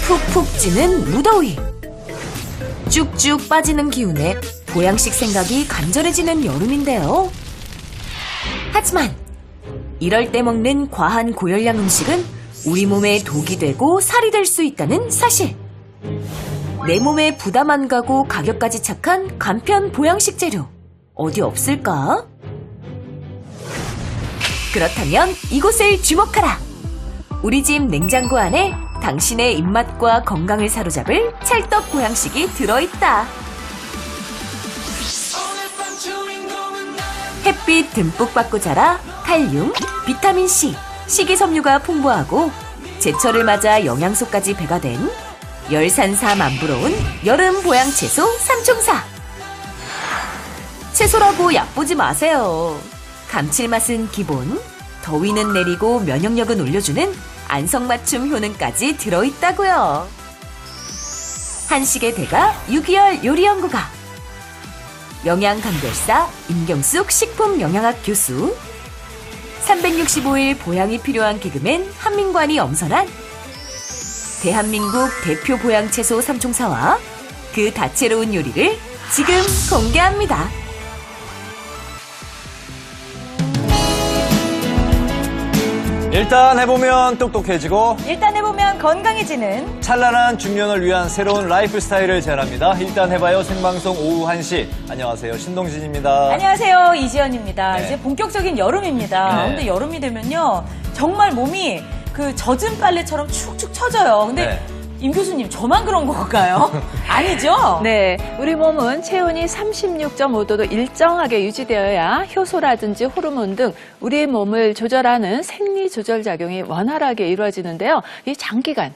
푹푹 찌는 무더위. 쭉쭉 빠지는 기운에 보양식 생각이 간절해지는 여름인데요. 하지만 이럴 때 먹는 과한 고열량 음식은 우리 몸에 독이 되고 살이 될 수 있다는 사실. 내 몸에 부담 안 가고 가격까지 착한 간편 보양식 재료 어디 없을까? 그렇다면 이곳을 주목하라. 우리 집 냉장고 안에 당신의 입맛과 건강을 사로잡을 찰떡 보양식이 들어있다. 햇빛 듬뿍 받고 자라 칼륨, 비타민C, 식이섬유가 풍부하고 제철을 맞아 영양소까지 배가 된 열산사 만부러운 여름 보양채소 삼총사. 채소라고 얕보지 마세요. 감칠맛은 기본, 더위는 내리고 면역력은 올려주는 안성맞춤 효능까지 들어있다고요. 한식의 대가 6개월 요리연구가, 영양감별사 임경숙 식품영양학 교수, 365일 보양이 필요한 개그맨 한민관이 엄선한 대한민국 대표 보양채소 삼총사와 그 다채로운 요리를 지금 공개합니다. 일단 해보면 똑똑해지고 일단 해보면 건강해지는 찬란한 중년을 위한 새로운 라이프 스타일을 제안합니다. 일단 해봐요 생방송 오후 1시. 안녕하세요, 신동진입니다. 안녕하세요, 이지연입니다. 네. 이제 본격적인 여름입니다. 네. 근데 여름이 되면요 정말 몸이 그 젖은 빨래처럼 축축 처져요. 근데 네. 임 교수님 저만 그런 건가요? 아니죠? 네, 우리 몸은 체온이 36.5도도 일정하게 유지되어야 효소라든지 호르몬 등 우리 몸을 조절하는 생리 조절 작용이 원활하게 이루어지는데요. 이 장시간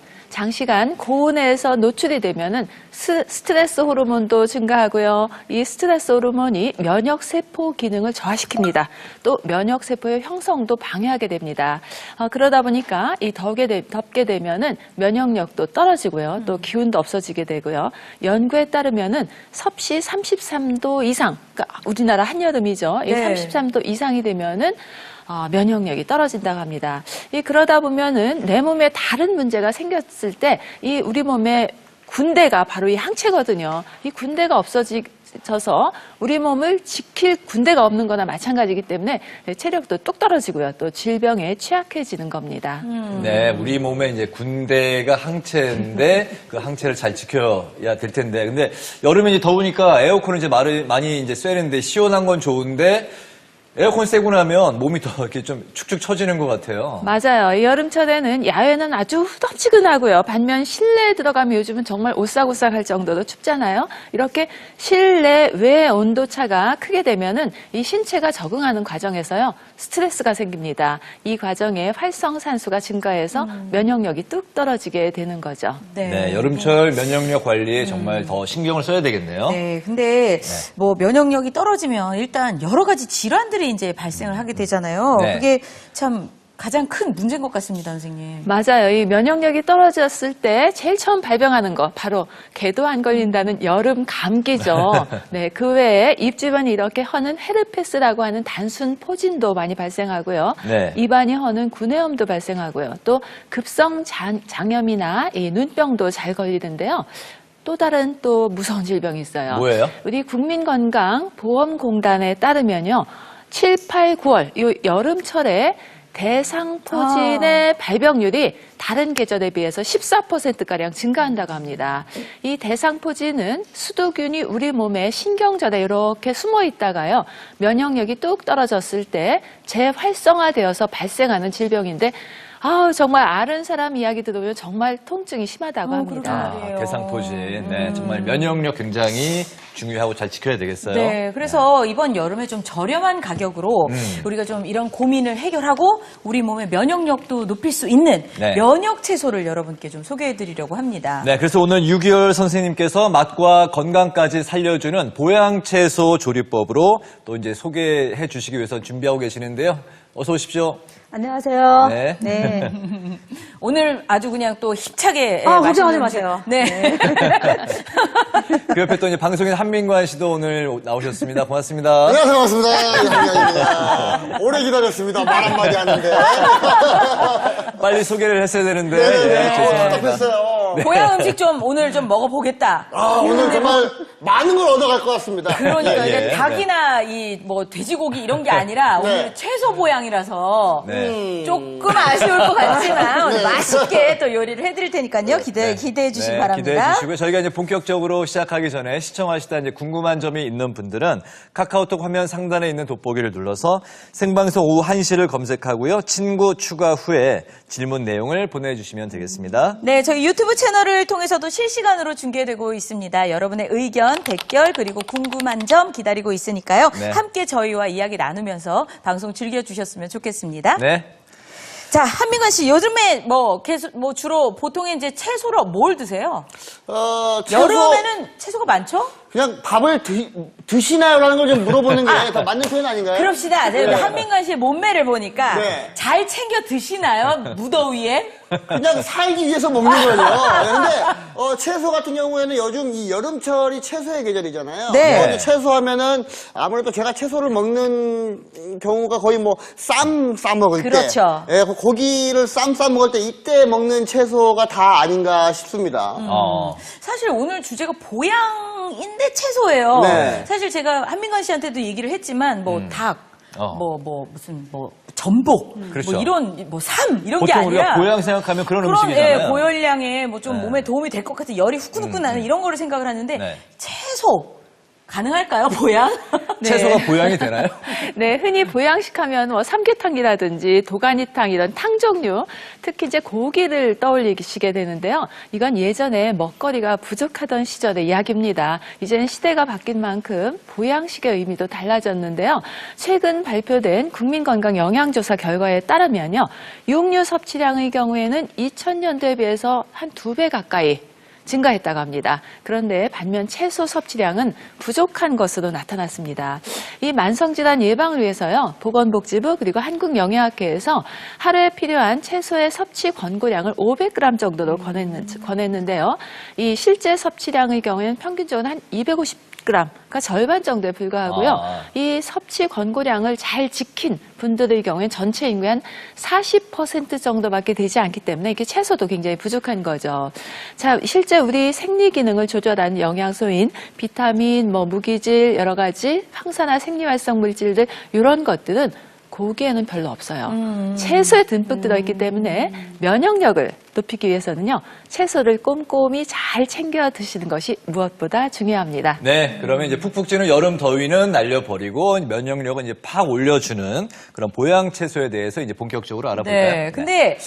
고온에서 노출이 되면은 스트레스 호르몬도 증가하고요. 이 스트레스 호르몬이 면역 세포 기능을 저하시킵니다. 또 면역 세포의 형성도 방해하게 됩니다. 그러다 보니까 이 덥게 되면은 면역력도 떨어지고요. 또 기운도 없어지게 되고요. 연구에 따르면은 섭씨 33도 이상, 그러니까 우리나라 한여름이죠. 이 네. 33도 이상이 되면은 면역력이 떨어진다고 합니다. 그러다 보면은 내 몸에 다른 문제가 생겼을 때 이 우리 몸의 군대가 바로 이 항체거든요. 이 군대가 없어져서 우리 몸을 지킬 군대가 없는 거나 마찬가지이기 때문에 체력도 뚝 떨어지고요. 또 질병에 취약해지는 겁니다. 네, 우리 몸에 이제 군대가 항체인데 그 항체를 잘 지켜야 될 텐데. 근데 여름에 이제 더우니까 에어컨을 이제 많이 이제 쐬야 되는데 시원한 건 좋은데 에어컨 쐬고 나면 몸이 더 이렇게 좀 축축 처지는 것 같아요. 맞아요. 이 여름철에는 야외는 아주 후덥지근하고요. 반면 실내에 들어가면 요즘은 정말 오싹오싹할 정도로 춥잖아요. 이렇게 실내 외 온도 차가 크게 되면은 이 신체가 적응하는 과정에서요 스트레스가 생깁니다. 이 과정에 활성산소가 증가해서 면역력이 뚝 떨어지게 되는 거죠. 네, 여름철 면역력 관리에 정말 더 신경을 써야 되겠네요. 네, 근데 뭐 면역력이 떨어지면 일단 여러 가지 질환들이 이제 발생을 하게 되잖아요. 네. 그게 참 가장 큰 문제인 것 같습니다, 선생님. 맞아요. 이 면역력이 떨어졌을 때 제일 처음 발병하는 거 바로 개도 안 걸린다는 여름 감기죠. 네, 그 외에 입 주변이 이렇게 허는 헤르페스라고 하는 단순 포진도 많이 발생하고요. 네. 입안이 허는 구내염도 발생하고요. 또 급성 장염이나 이 눈병도 잘 걸리는데요. 또 다른 또 무서운 질병이 있어요. 뭐예요? 우리 국민건강보험공단에 따르면요. 7, 8, 9월 이 여름철에 대상포진의 발병률이 다른 계절에 비해서 14%가량 증가한다고 합니다. 이 대상포진은 수도균이 우리 몸의 신경전에 이렇게 숨어 있다가요. 면역력이 뚝 떨어졌을 때 재활성화되어서 발생하는 질병인데 정말 아는 사람 이야기 들으면 정말 통증이 심하다고 합니다. 대상포진. 네, 정말 면역력 굉장히 중요하고 잘 지켜야 되겠어요. 네, 그래서 이번 여름에 좀 저렴한 가격으로 우리가 좀 이런 고민을 해결하고 우리 몸의 면역력도 높일 수 있는 네. 면역 채소를 여러분께 좀 소개해 드리려고 합니다. 네, 그래서 오늘 유기열 선생님께서 맛과 건강까지 살려주는 보양채소 조리법으로 또 이제 소개해 주시기 위해서 준비하고 계시는데요. 어서 오십시오. 안녕하세요. 네. 네. 오늘 아주 그냥 또 힘차게 걱정하지 맛있는 마세요. 네. 그 옆에 또 이제 방송인 한민관 씨도 오늘 나오셨습니다. 고맙습니다. 안녕하세요. 반갑습니다. 이한민관입니다. 오래 기다렸습니다. 말 한마디 하는데. 빨리 소개를 했어야 되는데. 네네네. 죄송합니다. 답답했어요. 보양 음식 좀 오늘 좀 먹어보겠다. 오늘 정말 많은 걸 얻어갈 것 같습니다. 그러니까 예, 이제 예. 닭이나 이 뭐 돼지고기 이런 게 아니라 네. 오늘 채소 보양이라서 네. 조금 아쉬울 것 같지만 오늘 맛있게 또 요리를 해드릴 테니까요. 기대해 주시기 바랍니다. 기대해 주시고요. 저희가 이제 본격적으로 시작하기 전에 시청하시다 이제 궁금한 점이 있는 분들은 카카오톡 화면 상단에 있는 돋보기를 눌러서 생방송 오후 1시를 검색하고요. 친구 추가 후에 질문 내용을 보내주시면 되겠습니다. 네, 저희 유튜브 채널을 통해서도 실시간으로 중계되고 있습니다. 여러분의 의견, 댓글, 그리고 궁금한 점 기다리고 있으니까요. 네. 함께 저희와 이야기 나누면서 방송 즐겨주셨으면 좋겠습니다. 네. 자, 한민관 씨, 요즘에 주로 보통에 이제 채소로 뭘 드세요? 채소, 여름에는 채소가 많죠? 그냥 밥을 드시나요라는 걸 좀 물어보는 게 더 맞는 표현 아닌가요? 그럽시다. 네. 한민관 씨의 몸매를 보니까 네. 잘 챙겨 드시나요? 무더위에? 그냥 살기 위해서 먹는 거죠. 근데 채소 같은 경우에는 요즘 이 여름철이 채소의 계절이잖아요. 네. 이제 채소하면은 아무래도 제가 채소를 먹는 경우가 거의 뭐 쌈 싸먹을 때, 그렇죠. 예, 고기를 쌈 싸먹을 때 이때 먹는 채소가 다 아닌가 싶습니다. 사실 오늘 주제가 보양인데 채소예요. 네. 사실 제가 한민관 씨한테도 얘기를 했지만 닭, 전복, 그렇죠. 이런 삶 이런 게 보통 우리가 아니라 보양 생각하면 그런 그런 음식이잖아요. 고열량에 좀 네. 몸에 도움이 될 것 같은 열이 후끈후끈 나는 이런 거를 생각을 하는데 네. 채소 가능할까요? 보양? 네. 채소가 보양이 되나요? 네, 흔히 보양식 하면 뭐 삼계탕이라든지 도가니탕 이런 탕 종류, 특히 이제 고기를 떠올리시게 되는데요. 이건 예전에 먹거리가 부족하던 시절의 이야기입니다. 이제는 시대가 바뀐 만큼 보양식의 의미도 달라졌는데요. 최근 발표된 국민건강영양조사 결과에 따르면요. 육류 섭취량의 경우에는 2000년도에 비해서 한 2배 가까이 증가했다고 합니다. 그런데 반면 채소 섭취량은 부족한 것으로 나타났습니다. 이 만성질환 예방을 위해서요. 보건복지부 그리고 한국영양학회에서 하루에 필요한 채소의 섭취 권고량을 500g 정도로 권했는데요. 이 실제 섭취량의 경우에는 평균적으로 한 250g, 그러니까 절반 정도에 불과하고요. 이 섭취 권고량을 잘 지킨 분들의 경우에는 전체 인구의 한 40% 정도밖에 되지 않기 때문에 이게 채소도 굉장히 부족한 거죠. 자, 실제 우리 생리 기능을 조절하는 영양소인 비타민, 무기질, 여러 가지 항산화 생리활성 물질들 이런 것들은 고기에는 별로 없어요. 채소에 듬뿍 들어있기 때문에 면역력을 높이기 위해서는요. 채소를 꼼꼼히 잘 챙겨 드시는 것이 무엇보다 중요합니다. 네, 그러면 이제 푹푹 찌는 여름 더위는 날려버리고 면역력은 이제 팍 올려주는 그런 보양 채소에 대해서 이제 본격적으로 알아볼까요? 네, 근데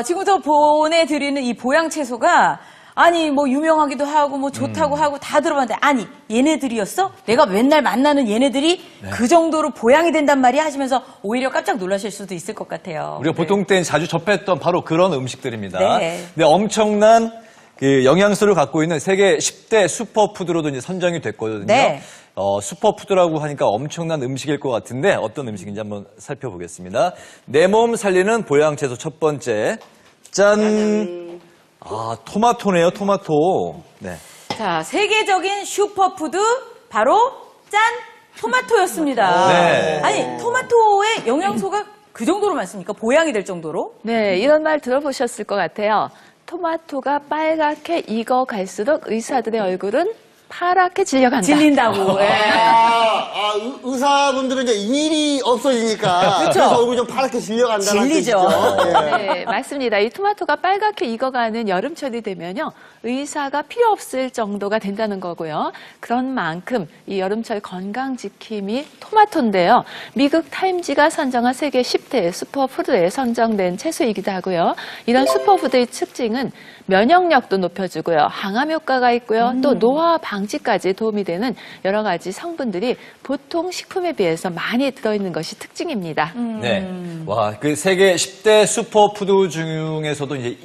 지금부터 보내드리는 이 보양 채소가 아니 유명하기도 하고 좋다고 하고 다 들어봤는데 아니 얘네들이었어? 내가 맨날 만나는 얘네들이 그 정도로 보양이 된단 말이야 하시면서 오히려 깜짝 놀라실 수도 있을 것 같아요. 우리가 보통 때는 자주 접했던 바로 그런 음식들입니다. 네. 근데 엄청난 그 영양소를 갖고 있는 세계 10대 슈퍼푸드로도 이제 선정이 됐거든요. 네. 슈퍼푸드라고 하니까 엄청난 음식일 것 같은데 어떤 음식인지 한번 살펴보겠습니다. 내 몸 살리는 보양 채소 첫 번째. 짠! 토마토네요, 토마토. 네. 자, 세계적인 슈퍼푸드 바로 짠! 토마토였습니다. 네. 아니, 토마토의 영양소가 그 정도로 많습니까? 보양이 될 정도로? 네, 이런 말 들어보셨을 것 같아요. 토마토가 빨갛게 익어갈수록 의사들의 얼굴은 파랗게 질려간다. 질린다고. 예. 의사분들은 이제 일이 없어지니까 그래서 얼굴이 좀 파랗게 질려간다는 질리죠. 뜻이죠. 예. 네, 맞습니다. 이 토마토가 빨갛게 익어가는 여름철이 되면요. 의사가 필요 없을 정도가 된다는 거고요. 그런 만큼 이 여름철 건강지킴이 토마토인데요. 미국 타임지가 선정한 세계 10대 슈퍼푸드에 선정된 채소이기도 하고요. 이런 슈퍼푸드의 특징은 면역력도 높여주고요. 항암 효과가 있고요. 또 노화 방지까지 도움이 되는 여러 가지 성분들이 보통 식품에 비해서 많이 들어있는 것이 특징입니다. 네. 와, 그 세계 10대 슈퍼푸드 중에서도 이제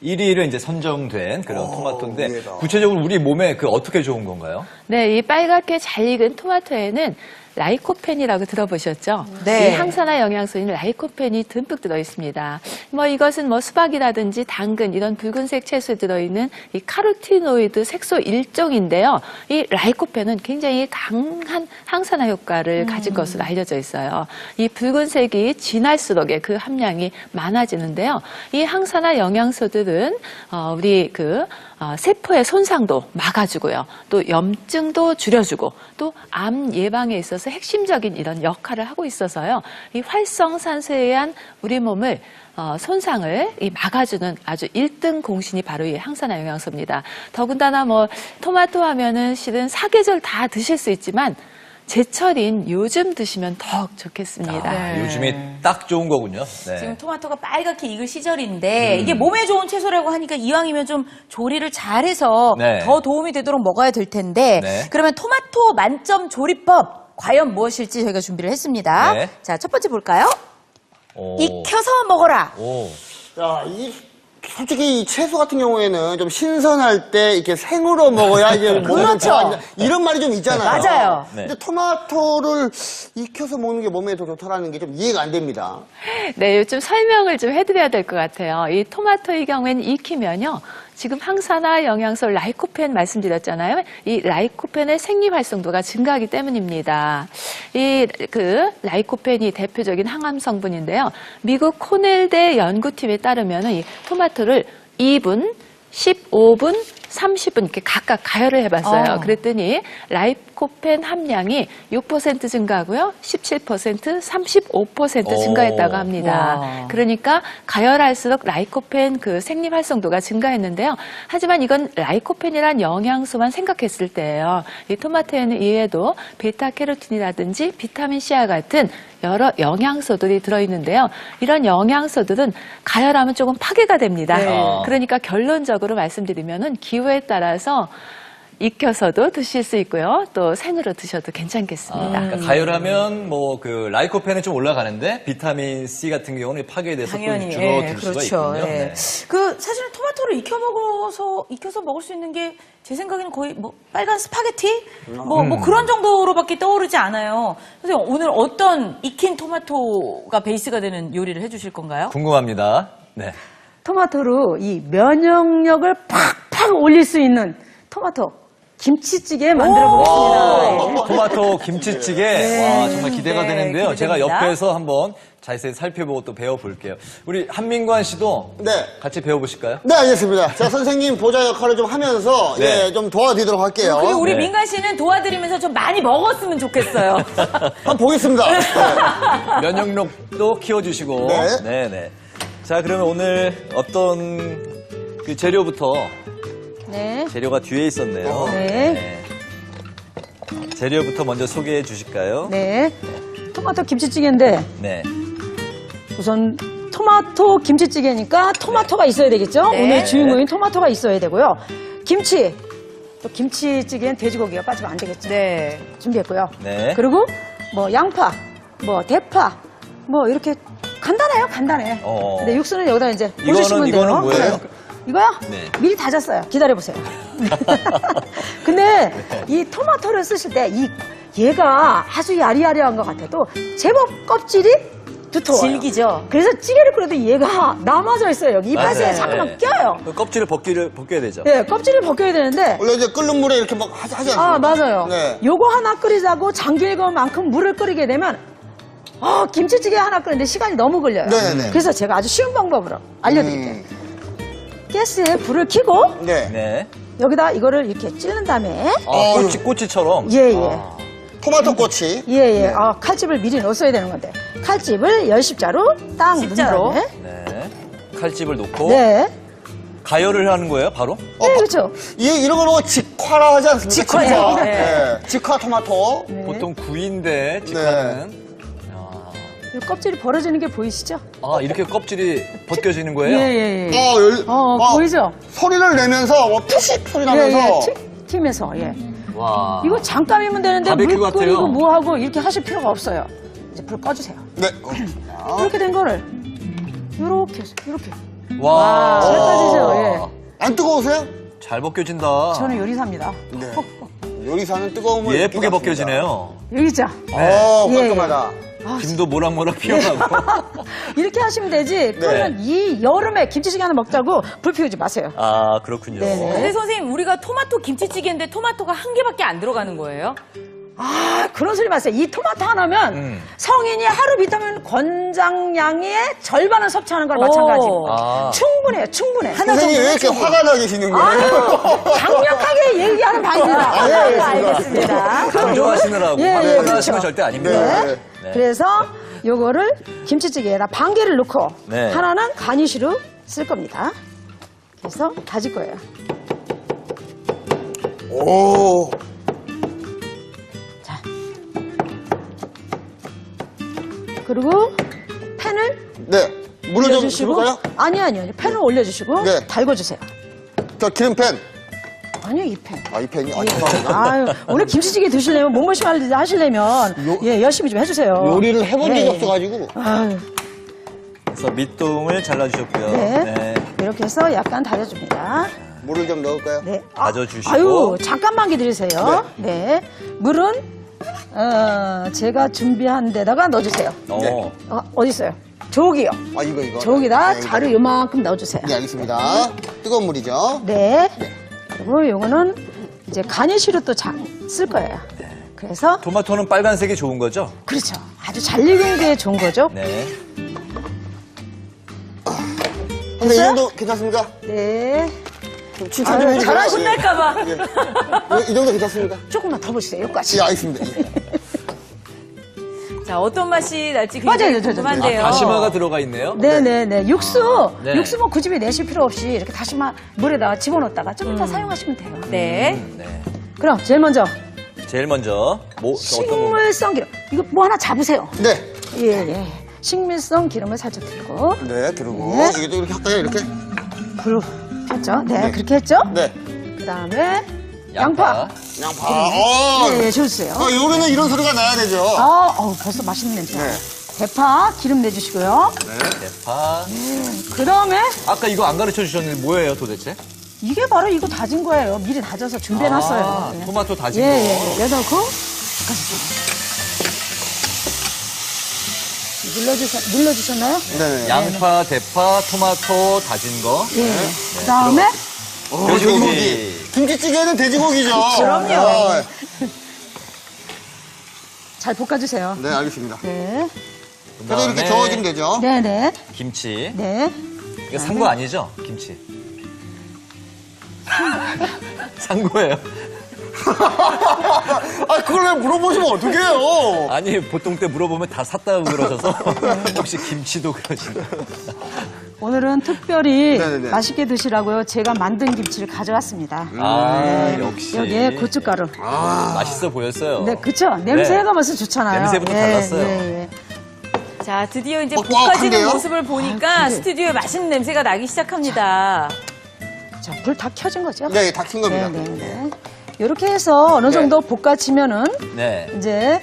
1위를 이제 선정된 그런 토마토인데 의외다. 구체적으로 우리 몸에 어떻게 좋은 건가요? 네, 이 빨갛게 잘 익은 토마토에는 라이코펜이라고 들어보셨죠? 네. 이 항산화 영양소인 라이코펜이 듬뿍 들어 있습니다. 뭐 이것은 뭐 수박이라든지 당근 이런 붉은색 채소에 들어있는 이 카로티노이드 색소 일종인데요. 이 라이코펜은 굉장히 강한 항산화 효과를 가진 것으로 알려져 있어요. 이 붉은색이 진할수록 그 함량이 많아지는데요. 이 항산화 영양소들은 우리 세포의 손상도 막아주고요. 또 염증도 줄여주고 또 암 예방에 있어서 핵심적인 이런 역할을 하고 있어서요. 이 활성산소에 의한 우리 몸을 손상을 막아주는 아주 1등 공신이 바로 이 항산화 영양소입니다. 더군다나 뭐 토마토 하면은 실은 사계절 다 드실 수 있지만 제철인 요즘 드시면 더욱 좋겠습니다. 요즘이 딱 좋은 거군요. 네. 지금 토마토가 빨갛게 익을 시절인데 이게 몸에 좋은 채소라고 하니까 이왕이면 좀 조리를 잘해서 네. 더 도움이 되도록 먹어야 될 텐데 네. 그러면 토마토 만점 조리법 과연 무엇일지 저희가 준비를 했습니다. 네. 자, 첫 번째 볼까요? 오. 익혀서 먹어라. 오. 자, 솔직히 이 채소 같은 경우에는 좀 신선할 때 이렇게 생으로 먹어야 이게 몸에 그렇죠. 좋아진다. 이런 말이 좀 있잖아요. 맞아요. 네. 근데 토마토를 익혀서 먹는 게 몸에 더 좋다라는 게 좀 이해가 안 됩니다. 네, 좀 설명을 좀 해드려야 될 것 같아요. 이 토마토의 경우에는 익히면요. 지금 항산화 영양소 라이코펜 말씀드렸잖아요. 이 라이코펜의 생리 활성도가 증가하기 때문입니다. 이 라이코펜이 대표적인 항암 성분인데요. 미국 코넬대 연구팀에 따르면 이 토마토를 2분, 15분, 30분 이렇게 각각 가열을 해봤어요. 그랬더니 라이코펜 함량이 6% 증가하고요. 17%, 35% 증가했다고 합니다. 와. 그러니까 가열할수록 라이코펜 생리 활성도가 증가했는데요. 하지만 이건 라이코펜이란 영양소만 생각했을 때예요. 이 토마토에는 이외에도 베타캐로틴이라든지 비타민 C와 같은 여러 영양소들이 들어있는데요. 이런 영양소들은 가열하면 조금 파괴가 됩니다. 네. 그러니까 결론적으로 말씀드리면은 기호에 따라서 익혀서도 드실 수 있고요. 또 생으로 드셔도 괜찮겠습니다. 그러니까 가열하면 라이코펜은 좀 올라가는데 비타민 C 같은 경우는 파괴돼서 당연히 또 줄어들 수가 그렇죠. 있거든요. 예. 네. 사실은 토마토를 익혀서 먹을 수 있는 게 제 생각에는 거의 뭐 빨간 스파게티 뭐 그런 정도로밖에 떠오르지 않아요. 선생님 오늘 어떤 익힌 토마토가 베이스가 되는 요리를 해주실 건가요? 궁금합니다. 네. 토마토로 이 면역력을 팍팍 올릴 수 있는 토마토 김치찌개 만들어 보겠습니다. 토마토 김치찌개. 와, 정말 기대가 네, 되는데요. 제가 기대됩니다. 옆에서 한번 자세히 살펴보고 또 배워볼게요. 우리 한민관 씨도 네. 같이 배워보실까요? 네, 알겠습니다. 제가 선생님 보좌 역할을 좀 하면서 네. 예, 좀 도와드리도록 할게요. 그리고 우리 네. 민간 씨는 도와드리면서 좀 많이 먹었으면 좋겠어요. 한번 보겠습니다. 네. 면역력도 키워주시고. 네. 네네. 자, 그러면 오늘 어떤 재료부터 네. 재료가 뒤에 있었네요. 네. 재료부터 먼저 소개해 주실까요? 네. 토마토 김치찌개인데 네. 우선 토마토 김치찌개니까 토마토가 있어야 되겠죠? 네. 오늘 주인공인 토마토가 있어야 되고요. 김치. 또 김치찌개엔 돼지고기가 빠지면 안 되겠죠? 네. 준비했고요. 네. 그리고 뭐 양파, 뭐 대파, 뭐 이렇게 간단해요, 간단해. 근데 육수는 여기다 이제 보시면 돼요. 이거는 뭐예요? 네. 이거요? 네. 미리 다졌어요. 기다려보세요. 근데 이 토마토를 쓰실 때 얘가 아주 야리야리한 것 같아도 제법 껍질이 두터워요. 질기죠? 그래서 찌개를 끓여도 얘가 남아져 있어요. 여기 이파스에 맞아요. 잠깐만 네. 껴요. 그 껍질을 벗겨야 되죠. 예, 껍질을 벗겨야 되는데 원래 이제 끓는 물에 이렇게 막 하지 않습니까? 아, 맞아요. 네. 요거 하나 끓이자고 장길거만큼 물을 끓이게 되면 김치찌개 하나 끓이는데 시간이 너무 걸려요. 네네. 그래서 제가 아주 쉬운 방법으로 알려드릴게요. 가스에 불을 켜고 네. 네. 여기다 이거를 이렇게 찌는 다음에 꼬치처럼. 예예 토마토 꼬치. 예예 칼집을 미리 넣었어야 되는 건데 칼집을 10십자로 딱 넣은 십자로? 다음에 네. 칼집을 놓고 네. 가열을 하는 거예요, 바로? 네, 그렇죠. 이런 걸 보고 직화라 하지 않습니까? 직화죠. 직화. 네. 네. 직화 토마토. 보통 구이인데 직화는 이 껍질이 벌어지는 게 보이시죠? 이렇게 껍질이 벗겨지는 거예요? 예예예. 보이죠? 소리를 내면서 뭐 피식 소리 나면서. 예예. 튀면서 예. 와. 이거 잠깐이면 되는데 바베큐 물 같아요. 끓이고 뭐 하고 이렇게 하실 필요가 없어요. 이제 불 꺼주세요. 네. 이렇게 된 거를 이렇게 해서 이렇게 와. 잘 빠지죠. 예. 안 뜨거우세요? 잘 벗겨진다. 저는 요리사입니다. 네. 요리사는 뜨거움을 예쁘게 느끼지 않습니다. 벗겨지네요. 여기 있죠? 깔끔하다. 김도 모락모락 피어나고. 이렇게 하시면 되지. 그러면 이 여름에 김치찌개 하나 먹자고 불 피우지 마세요. 아, 그렇군요. 네네. 근데 선생님, 우리가 토마토 김치찌개인데 토마토가 한 개밖에 안 들어가는 거예요? 아, 그런 소리 마세요. 이 토마토 하나면 성인이 하루 비타민 권장량의 절반을 섭취하는 거랑 마찬가지고. 아. 충분해요, 충분해. 선생님 왜 이렇게 화가 나 계시는 거예요? 아유, 강력하게 얘기하는 바입니다. 네, 알겠습니다. 강조하시느라고 예, 예, 화나시면 그렇죠. 절대 아닙니다. 네. 네. 그래서 요거를 김치찌개에다 반 개를 넣고 네. 하나는 가니쉬로 쓸 겁니다. 그래서 다질 거예요. 오. 자. 그리고 팬을 네. 물을 좀 올려주시고 줄까요? 아니요. 팬을 올려주시고 네. 달궈주세요. 저 기름팬. 아니요, 이 팬. 아, 이 팬이. 아, 죄송합니다. 아유, 오늘 김치찌개 드시려면 몸보심 하시려면 예, 열심히 좀 해주세요. 요리를 해본 적이 네. 없어가지고. 아유, 그래서 밑동을 잘라주셨고요. 네. 이렇게 해서 약간 다져줍니다. 물을 좀 넣을까요? 네. 다져주시고. 아유, 잠깐만 기다리세요. 네. 물은, 제가 준비한 데다가 넣어주세요. 어. 어디 있어요? 저기요. 아, 이거. 저기다 네, 자루 요만큼 넣어주세요. 네, 알겠습니다. 뜨거운 물이죠. 네. 그리고 요거는 이제 가니쉬로 또 쓸 거예요. 그래서, 토마토는 빨간색이 좋은 거죠? 그렇죠. 아주 잘 익은 게 좋은 거죠. 네. 근데 이 정도 괜찮습니까? 네. 좀 칭찬 좀 해주세요. 잘하시네. 혼날까봐. 이 정도 괜찮습니까? 조금만 더 보시죠. 여기까지. 예, 알겠습니다. 자, 어떤 맛이 날지 굉장히 맞아요, 궁금한데요. 다시마가 들어가 있네요. 네네네. 육수 네. 뭐 굳이 내실 필요 없이 이렇게 다시마 물에다가 집어넣었다가 좀 이따 사용하시면 돼요. 네. 네. 그럼 제일 먼저 제일 먼저 어떤 거? 식물성 기름. 이거 뭐 하나 잡으세요. 네. 예. 식물성 기름을 살짝 들고 네, 그리고 네. 여기도 이렇게 할까요? 이렇게? 불 폈죠. 네, 그렇게 했죠. 네. 그다음에 양파. 양파. 네, 주세요. 요리는 이런 소리가 나야 되죠. 벌써 맛있는 냄새. 네. 대파 기름 내주시고요. 대파. 그다음에 아까 이거 안 가르쳐 주셨는데 뭐예요 도대체? 이게 바로 이거 다진 거예요. 미리 다져서 준비해놨어요. 아, 네. 토마토 다진 예, 거. 예. 여기다 넣고 눌러주셨나요? 네. 양파, 대파, 토마토 다진 거. 예. 그다음에 돼지고기. 김치찌개는 돼지고기죠. 그럼요. 아, 잘 볶아주세요. 네, 알겠습니다. 네. 그래서 이렇게 저어주면 되죠. 네네. 김치. 네. 이거 산 거 아니죠? 김치. 산 거예요. 아, 그걸 왜 물어보시면 어떡해요? 아니 보통 때 물어보면 다 샀다고 그러셔서 혹시 김치도 그러신가? 오늘은 특별히 네네네. 맛있게 드시라고요. 제가 만든 김치를 가져왔습니다. 아 역시 여기에 고춧가루. 맛있어 보였어요. 네, 그쵸? 냄새가 벌써 좋잖아요. 냄새부터 예, 달랐어요. 예, 예. 자, 드디어 이제 꽉꽉한데요? 볶아지는 모습을 보니까 스튜디오에 맛있는 냄새가 나기 시작합니다. 자, 불 다 켜진 거죠? 네, 다 킨 겁니다. 네. 이렇게 해서 어느 정도 볶아지면은 네. 이제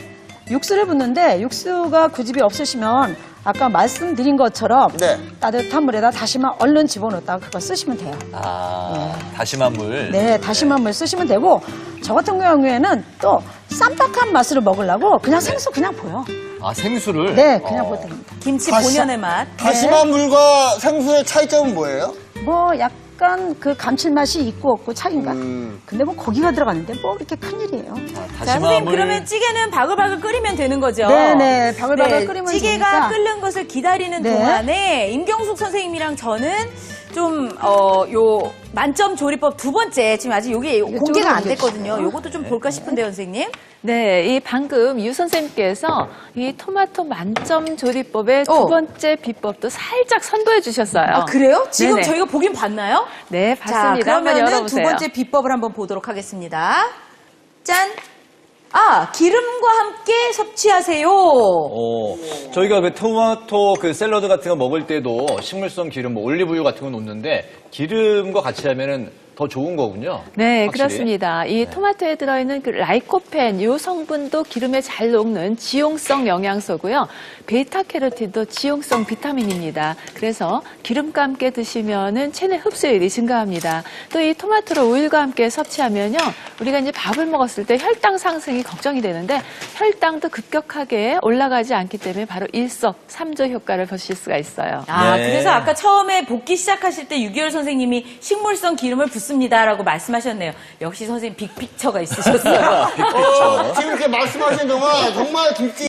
육수를 붓는데 육수가 그 집이 없으시면 아까 말씀드린 것처럼 네. 따뜻한 물에다 다시마 얼른 집어넣었다가 그거 쓰시면 돼요. 아 다시마 물. 네, 다시마 물 쓰시면 되고 저 같은 경우에는 또 쌈박한 맛으로 먹으려고 그냥 생수 그냥 보여. 아 생수를. 네, 그냥 보면 됩니다. 김치 다시- 본연의 맛. 다시마 물과 생수의 차이점은 뭐예요? 뭐 약간 그 감칠맛이 있고 없고 차이인가? 음. 근데 뭐 고기가 들어갔는데 뭐 그렇게 큰일이에요. 아, 자, 다시마 선생님, 물. 그러면 찌개는 바글바글 끓이면 되는 거죠? 네네, 바글바글 끓이면 찌개가 되니까. 끓는 것을 기다리는 네. 동안에 임경숙 선생님이랑 저는 좀, 요 만점 조리법 두 번째, 지금 아직 요게 공개가 안 됐거든요. 요것도 좀 볼까 싶은데요, 선생님? 네, 이 방금 유 선생님께서 이 토마토 만점 조리법의 두 번째 비법도 살짝 선보여 주셨어요. 아, 그래요? 지금 네네. 저희가 보긴 봤나요? 네, 자, 봤습니다. 한번 그러면은 두 열어보세요. 번째 비법을 한번 보도록 하겠습니다. 짠! 아, 기름과 함께 섭취하세요. 저희가 그 토마토 그 샐러드 같은 거 먹을 때도 식물성 기름, 뭐 올리브유 같은 거 놓는데 기름과 같이 하면은 더 좋은 거군요. 네, 확실히. 그렇습니다. 이 토마토에 들어있는 그 라이코펜, 이 성분도 기름에 잘 녹는 지용성 영양소고요. 베타캐로틴도 지용성 비타민입니다. 그래서 기름과 함께 드시면은 체내 흡수율이 증가합니다. 또 이 토마토를 오일과 함께 섭취하면요, 우리가 이제 밥을 먹었을 때 혈당 상승이 걱정이 되는데 혈당도 급격하게 올라가지 않기 때문에 바로 일석삼조 효과를 보실 수가 있어요. 아, 네. 그래서 아까 처음에 볶기 시작하실 때 6개월 선생님이 식물성 기름을 붓습니다라고 말씀하셨네요. 역시 선생님 빅픽처가 있으셨어요. 지금 이렇게 말씀하신 동안 정말 김치